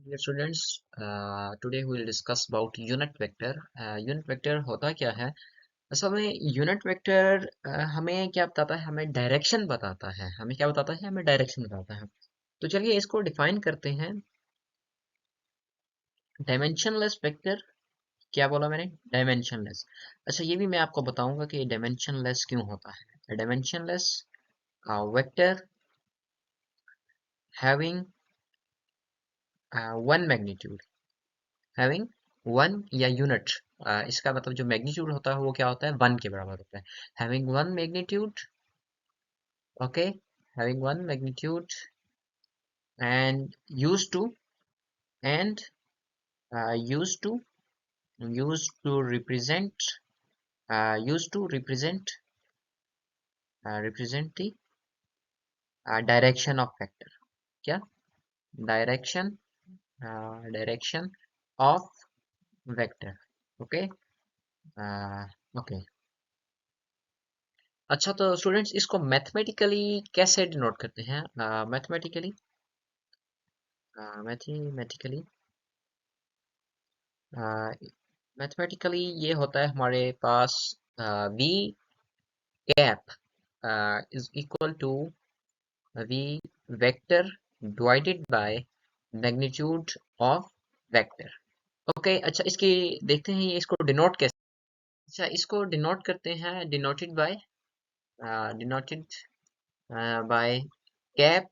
Dear students, today we will discuss about unit vector. Unit vector होता क्या है? असल में यूनिट वेक्टर हमें क्या बताता है? हमें डायरेक्शन बताता है। हमें क्या बताता है? हमें डायरेक्शन बताता है। तो चलिए इसको डिफाइन करते हैं। डायमेंशनलेस वेक्टर, क्या बोला मैंने? डायमेंशनलेस। अच्छा, ये भी मैं आपको बताऊंगा कि डायमेंशनलेस क्यों होता है। Dimensionless vector having one magnitude, having one या यूनिट, इसका मतलब जो मैग्नीट्यूड होता है वो क्या होता है? वन के बराबर होता है। Having one magnitude, okay, having one magnitude and use to and use to use to represent use to represent the direction of vector. क्या? Direction, direction of vector. Okay, okay. अच्छा, तो स्टूडेंट्स इसको mathematically कैसे denote करते हैं? Mathematically mathematically mathematically ये होता है हमारे पास v cap is equal to v vector divided by magnitude of vector. Okay, अच्छा इसकी देखते हैं ये इसको डिनोट कैसे। अच्छा, इसको डिनोट करते हैं डिनोटेड बाय कैप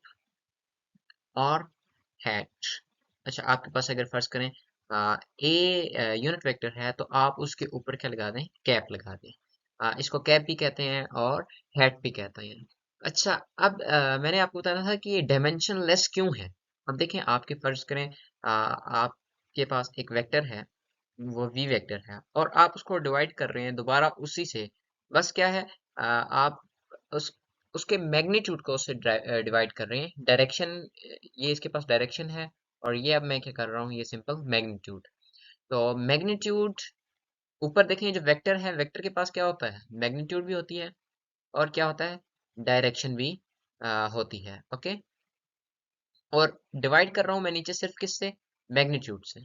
और हैट। अच्छा, आपके पास अगर फर्ज करें ए यूनिट वेक्टर है तो आप उसके ऊपर क्या लगा दें? कैप लगा दें। इसको कैप भी कहते हैं और हैट भी कहते हैं। अच्छा, अब मैंने आपको बताया था कि ये डायमेंशन लेस क्यों है। अब देखें, आपके फर्ज करें आपके पास एक वेक्टर है, वो वी वेक्टर है, और आप उसको डिवाइड कर रहे हैं दोबारा उसी से। बस क्या है, आप उस उसके मैग्नीट्यूड को उससे डिवाइड कर रहे हैं। डायरेक्शन, ये इसके पास डायरेक्शन है, और ये अब मैं क्या कर रहा हूँ, ये सिंपल मैग्नीट्यूड। तो मैग्नीट्यूड, ऊपर देखें जो वेक्टर है, वेक्टर के पास क्या होता है? मैग्नीट्यूड भी होती है, और क्या होता है? डायरेक्शन भी होती है। ओके, और डिवाइड कर रहा हूँ मैं नीचे सिर्फ किससे? मैग्नीट्यूड से।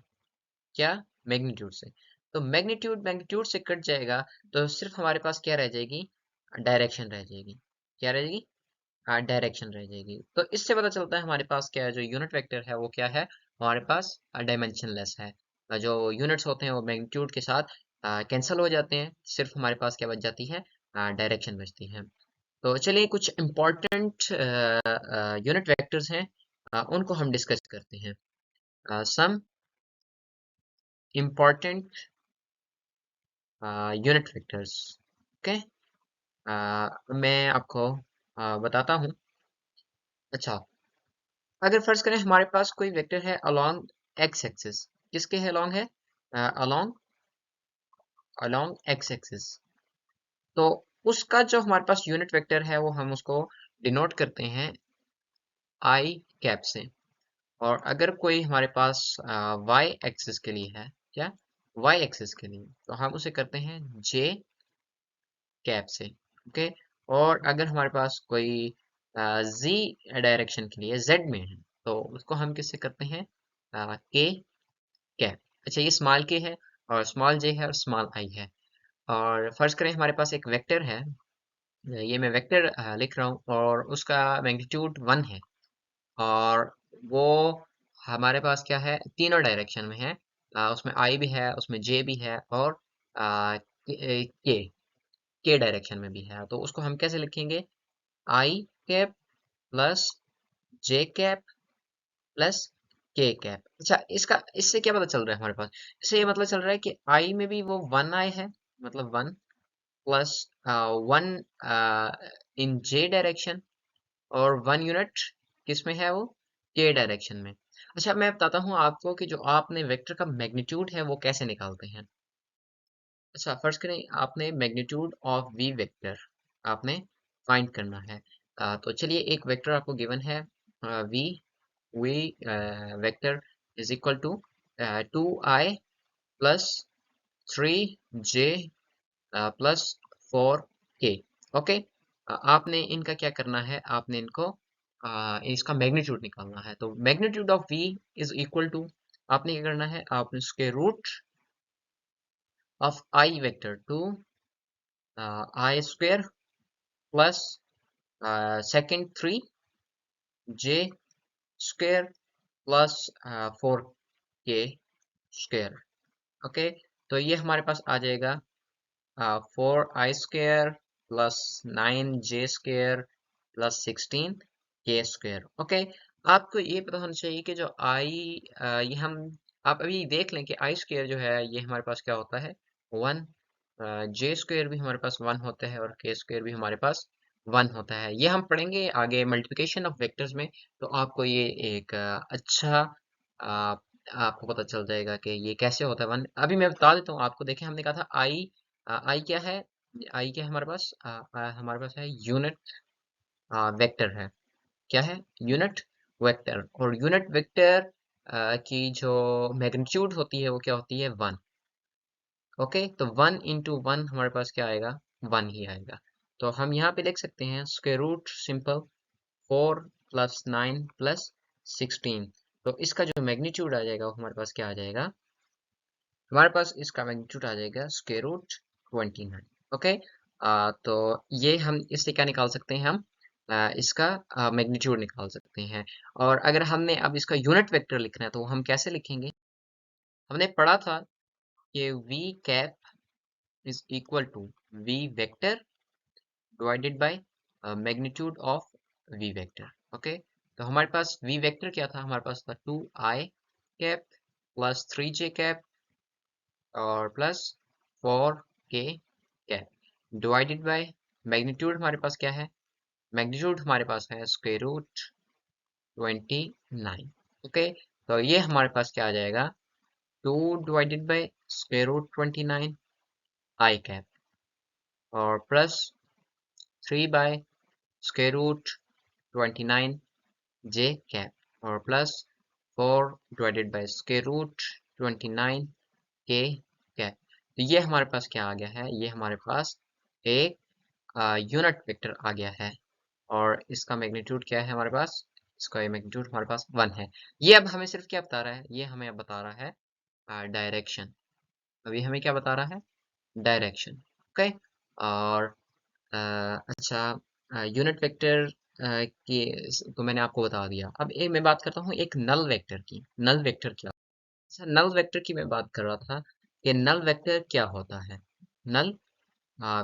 क्या? मैग्नीट्यूड से। तो मैग्नीट्यूड मैग्नीट्यूड से कट जाएगा, तो सिर्फ हमारे पास क्या रह जाएगी? डायरेक्शन रह जाएगी। क्या रह जाएगी? डायरेक्शन रह जाएगी। तो इससे पता चलता है हमारे पास क्या है, जो यूनिट वेक्टर है वो क्या है? हमारे पास डायमेंशनलेस है। जो यूनिट्स होते हैं वो मैग्नीट्यूड के साथ कैंसिल हो जाते हैं, सिर्फ हमारे पास क्या बच जाती है? डायरेक्शन बचती है। तो चलिए कुछ इम्पोर्टेंट यूनिट वेक्टर्स हैं, उनको हम डिस्कस करते हैं। Some important unit vectors. Okay, मैं आपको बताता हूँ। अच्छा, अगर फर्ज करें हमारे पास कोई वेक्टर है अलोंग एक्स एक्सिस। किसके है? अलोंग है, अलोंग अलोंग एक्स एक्सिस। तो उसका जो हमारे पास यूनिट वेक्टर है वो हम उसको डिनोट करते हैं आई कैप से। और अगर कोई हमारे पास वाई एक्सिस के लिए है, क्या? वाई एक्सिस के लिए, तो हम उसे करते हैं जे कैप से। ओके, और अगर हमारे पास कोई जी डायरेक्शन के लिए जेड में है, तो उसको हम किससे करते हैं? के कैप। अच्छा, ये स्मॉल के है, और स्मॉल जे है, और स्मॉल आई है। और फर्ज करें हमारे पास एक वेक्टर है, ये मैं वेक्टर लिख रहा हूँ, और उसका मैग्नीट्यूड 1 है, और वो हमारे पास क्या है? तीनों डायरेक्शन में है। उसमें आई भी है, उसमें जे भी है, और के के डायरेक्शन में भी है। तो उसको हम कैसे लिखेंगे? आई कैप प्लस जे कैप प्लस के कैप। अच्छा, इसका इससे क्या पता चल रहा है हमारे पास? इससे ये मतलब चल रहा है कि आई में भी वो वन आई है, मतलब one plus one in J direction, और वन यूनिट किस में है? वो के डायरेक्शन में। अच्छा, मैं बताता हूँ आपको कि जो आपने वेक्टर का मैग्नीट्यूड है वो कैसे निकालते हैं। अच्छा, फर्ज करें आपने मैग्नीट्यूड ऑफ वी वेक्टर आपने फाइंड करना है। तो चलिए, एक वेक्टर आपको गिवन है, v v vector is equal to 2i plus 3j plus 4k। Okay, आपने इनका क्या करना है? आपने इनको इसका मैग्नीट्यूड निकालना है। तो magnitude of v is equal to आपने क्या करना है, आपने उसके root of i vector to i square plus second 3 j square plus 4 k square. Okay, तो ये हमारे पास आ जाएगा 4i² plus 9j² plus 16k²। Okay, आपको ये पता होना चाहिए कि जो आई ये हम आप अभी देख लें कि i² जो है ये हमारे पास क्या होता है 1, j² भी हमारे पास 1 होता है और k² भी हमारे पास 1 होता है। ये हम पढ़ेंगे आगे मल्टीप्लिकेशन ऑफ वेक्टर्स में, तो आपको ये एक अच्छा आ, आपको पता चल जाएगा कि ये कैसे होता है 1। अभी मैं बता देता हूँ आपको। देखें, हमने कहा था आई क्या है, आई क्या है हमारे पास, हमारे पास है यूनिट वेक्टर है। क्या है, यूनिट वेक्टर। और यूनिट वेक्टर की जो मैग्नीट्यूड होती है वो क्या होती है 1। ओके, तो 1 इंटू 1 हमारे पास क्या आएगा, 1 ही आएगा। तो हम यहाँ पे लिख सकते हैं square root simple 4 plus 9 plus 16। तो इसका जो मैग्नीट्यूड आ जाएगा वो हमारे पास क्या आ जाएगा, हमारे पास इसका मैग्नीट्यूड आ जाएगा स्क्वायर रूट 29। ओके, तो ये हम इससे क्या निकाल सकते हैं, हम इसका मैग्नीट्यूड निकाल सकते हैं। और अगर हमने अब इसका यूनिट वेक्टर लिखना है तो हम कैसे लिखेंगे, हमने पढ़ा था कि v cap is equal to v vector divided by magnitude of v vector. Okay, तो हमारे पास वी वेक्टर क्या था, हमारे पास था 2i cap plus 3j cap और plus 4k cap divided by magnitude हमारे पास क्या है, मैग्नीट्यूड हमारे पास है स्क्वायर रूट 29। ओके, तो ये हमारे पास क्या आ जाएगा, 2 divided by square root 29 i cap और plus 3 by square root 29 j cap और plus 4 divided by square root 29 k cap. तो ये हमारे पास क्या आ गया है, ये हमारे पास एक यूनिट वेक्टर आ गया है। और इसका मैग्नीट्यूड क्या है हमारे पास, इसका मैग्नीट्यूड हमारे पास 1 है। ये अब हमें सिर्फ क्या बता रहा है, ये हमें अब बता रहा है डायरेक्शन। अभी हमें क्या बता रहा है, डायरेक्शन। ओके, और अच्छा, यूनिट वेक्टर की तो मैंने आपको बता दिया। अब एक मैं बात करता हूँ एक नल वेक्टर की। नल वेक्टर क्या, अच्छा नल वेक्टर की मैं बात कर रहा था कि नल वेक्टर क्या होता है, नल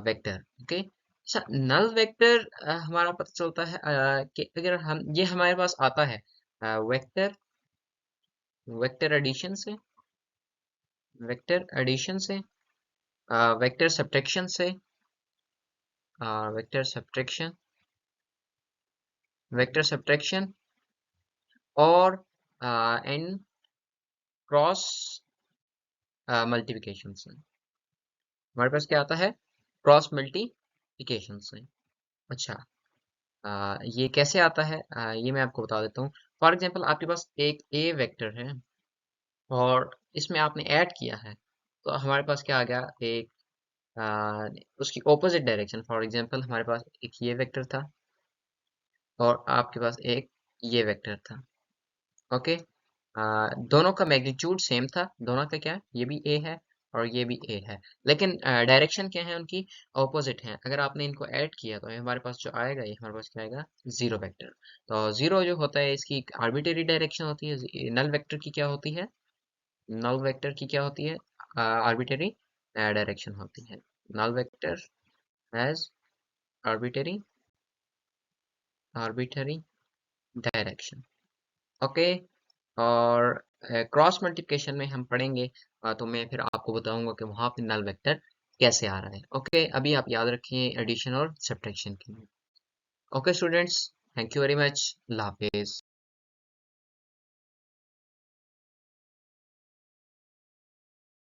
वेक्टर। ओके, अच्छा नल वेक्टर हमारा पता चलता है कि अगर हम ये हमारे पास आता है वेक्टर वेक्टर एडिशन से, वेक्टर एडिशन से, वेक्टर सब्ट्रैक्शन से, वेक्टर सब्ट्रैक्शन, वेक्टर सब्ट्रैक्शन और एंड क्रॉस मल्टीप्लिकेशन से। हमारे पास क्या आता है, क्रॉस मल्टीप्लिकेशन से। अच्छा, ये कैसे आता है, ये मैं आपको बता देता हूँ। फॉर एग्जांपल आपके पास एक ए वेक्टर है और इसमें आपने ऐड किया है, तो हमारे पास क्या आ गया, एक उसकी ऑपोजिट डायरेक्शन। फॉर एग्जांपल हमारे पास एक ये वेक्टर था और आपके पास एक ये वेक्टर था। ओके, दोनों का मैग्नीट्यूड सेम था, दोनों का क्या, ये भी ए है और ये भी ए है, लेकिन डायरेक्शन क्या है उनकी, ऑपोजिट है। अगर आपने इनको ऐड किया तो हमारे पास जो आएगा, ये हमारे पास क्या आएगा, जीरो वेक्टर। तो जीरो जो होता है इसकी आर्बिट्रेरी डायरेक्शन होती है। नल वेक्टर की क्या होती है, नल वेक्टर की क्या होती है, आर्बिट्रेरी डायरेक्शन होती है। Null vector has arbitrary arbitrary direction. Okay, और क्रॉस मल्टीप्लिकेशन में हम पढ़ेंगे, तो मैं फिर आपको बताऊंगा कि वहां पे नल वेक्टर कैसे आ रहा है। ओके, अभी आप याद रखिए एडिशन और सब्ट्रैक्शन के लिए। Okay students, thank you very much, Allah Hafiz.